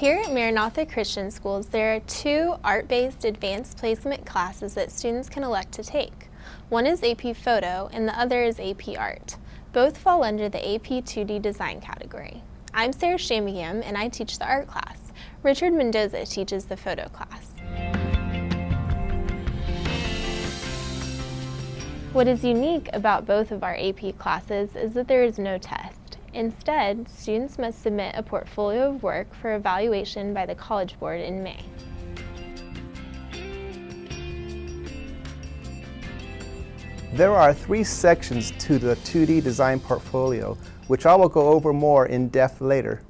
Here at Maranatha Christian Schools, there are two art-based advanced placement classes that students can elect to take. One is AP Photo and the other is AP Art. Both fall under the AP 2D Design category. I'm Sarah Shamiam and I teach the art class. Richard Mendoza teaches the photo class. What is unique about both of our AP classes is that there is no test. Instead, students must submit a portfolio of work for evaluation by the College Board in May. There are 3 sections to the 2D design portfolio, which I will go over more in depth later.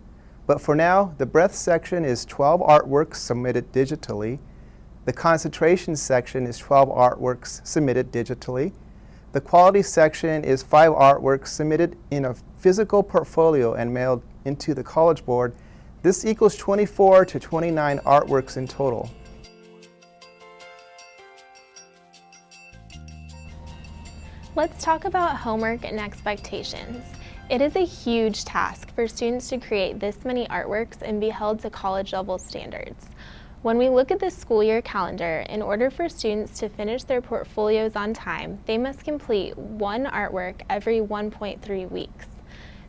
But for now, the breadth section is 12 artworks submitted digitally. The concentration section is 12 artworks submitted digitally. The quality section is 5 artworks submitted in a physical portfolio and mailed into the College Board. This equals 24 to 29 artworks in total. Let's talk about homework and expectations. It is a huge task for students to create this many artworks and be held to college-level standards. When we look at the school year calendar, in order for students to finish their portfolios on time, they must complete 1 artwork every 1.3 weeks.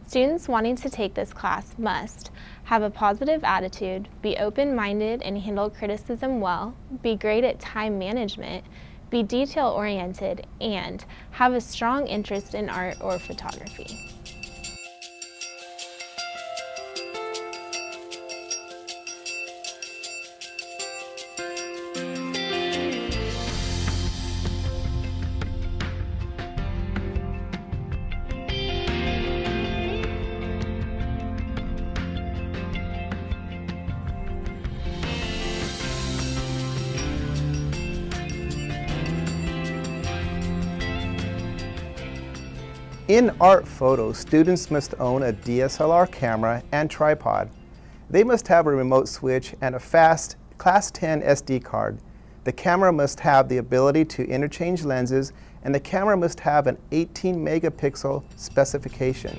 Students wanting to take this class must have a positive attitude, be open-minded and handle criticism well, be great at time management, be detail-oriented, and have a strong interest in art or photography. In art photos, students must own a DSLR camera and tripod. They must have a remote switch and a fast Class 10 SD card. The camera must have the ability to interchange lenses, and the camera must have an 18 megapixel specification.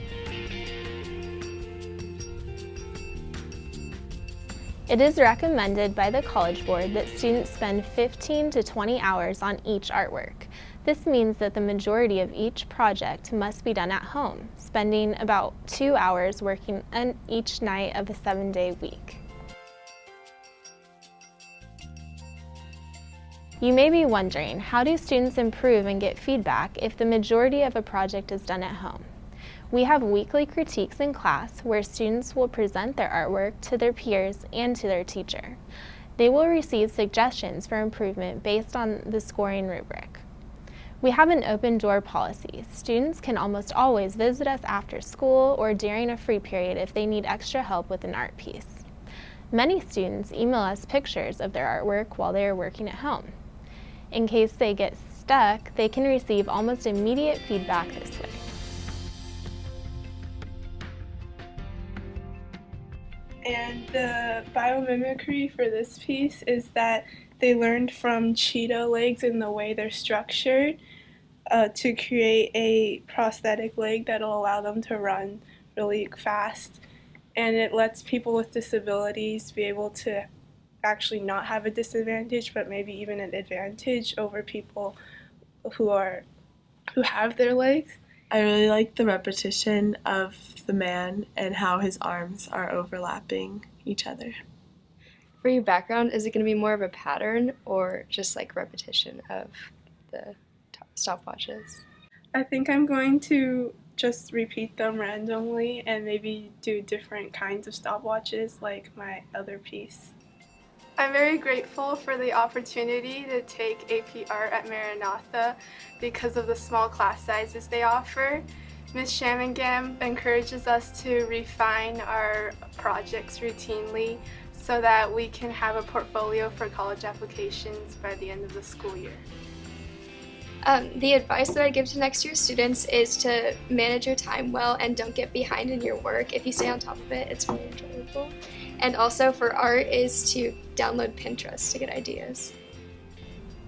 It is recommended by the College Board that students spend 15 to 20 hours on each artwork. This means that the majority of each project must be done at home, spending about 2 hours working on each night of a 7-day week. You may be wondering, how do students improve and get feedback if the majority of a project is done at home? We have weekly critiques in class where students will present their artwork to their peers and to their teacher. They will receive suggestions for improvement based on the scoring rubric. We have an open door policy. Students can almost always visit us after school or during a free period if they need extra help with an art piece. Many students email us pictures of their artwork while they are working at home. In case they get stuck, they can receive almost immediate feedback this way. And the biomimicry for this piece is that they learned from cheetah legs and the way they're structured to create a prosthetic leg that will allow them to run really fast. And it lets people with disabilities be able to actually not have a disadvantage, but maybe even an advantage over people who have their legs. I really like the repetition of the man and how his arms are overlapping each other. For your background, is it going to be more of a pattern or just like repetition of the stopwatches? I think I'm going to just repeat them randomly and maybe do different kinds of stopwatches like my other piece. I'm very grateful for the opportunity to take AP Art at Maranatha because of the small class sizes they offer. Ms. Shamingam encourages us to refine our projects routinely so that we can have a portfolio for college applications by the end of the school year. The advice that I give to next year students is to manage your time well and don't get behind in your work. If you stay on top of it, it's really enjoyable. And also for art is to download Pinterest to get ideas.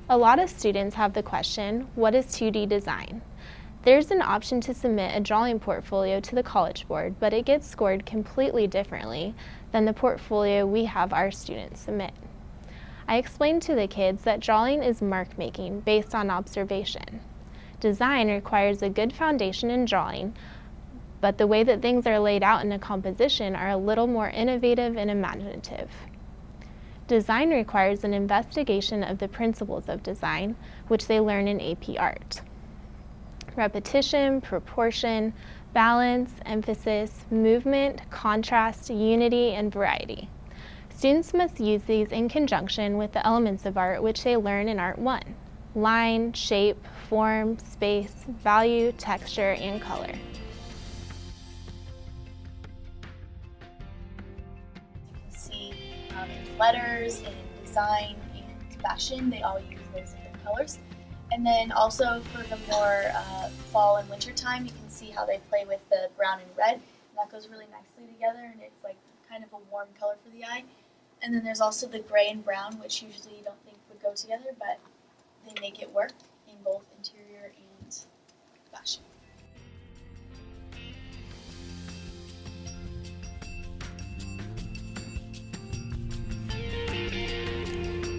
A lot of students have the question, what is 2D design? There's an option to submit a drawing portfolio to the College Board, but it gets scored completely differently than the portfolio we have our students submit. I explained to the kids that drawing is mark making based on observation. Design requires a good foundation in drawing, but the way that things are laid out in a composition are a little more innovative and imaginative. Design requires an investigation of the principles of design, which they learn in AP Art. Repetition, proportion, balance, emphasis, movement, contrast, unity, and variety. Students must use these in conjunction with the elements of art which they learn in Art 1: line, shape, form, space, value, texture, and color. See in letters, in design, and fashion, they all use those different colors. And then also for the more fall and winter time, you can see how they play with the brown and red, and that goes really nicely together, and it's like kind of a warm color for the eye. And then there's also the gray and brown, which usually you don't think would go together, but they make it work in both interior and fashion.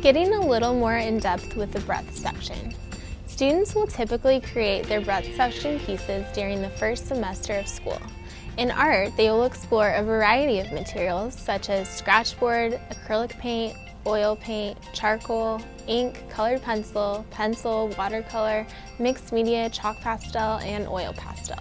Getting a little more in depth with the breadth section. Students will typically create their breadth section pieces during the first semester of school. In art, they will explore a variety of materials such as scratchboard, acrylic paint, oil paint, charcoal, ink, colored pencil, watercolor, mixed media, chalk pastel, and oil pastel.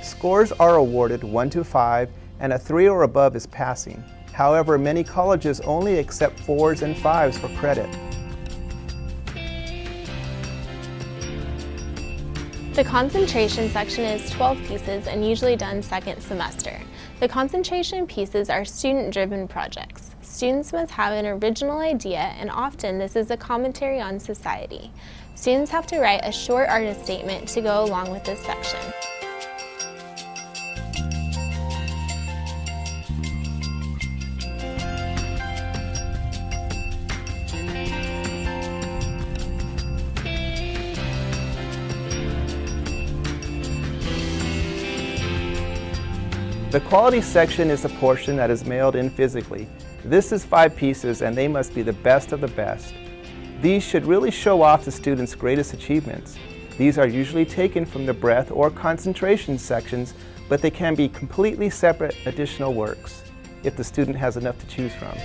Scores are awarded 1 to 5, and a 3 or above is passing. However, many colleges only accept 4s and 5s for credit. The concentration section is 12 pieces and usually done second semester. The concentration pieces are student-driven projects. Students must have an original idea, and often this is a commentary on society. Students have to write a short artist statement to go along with this section. The quality section is the portion that is mailed in physically. This is 5 pieces, and they must be the best of the best. These should really show off the students' greatest achievements. These are usually taken from the breadth or concentration sections, but they can be completely separate additional works if the student has enough to choose from.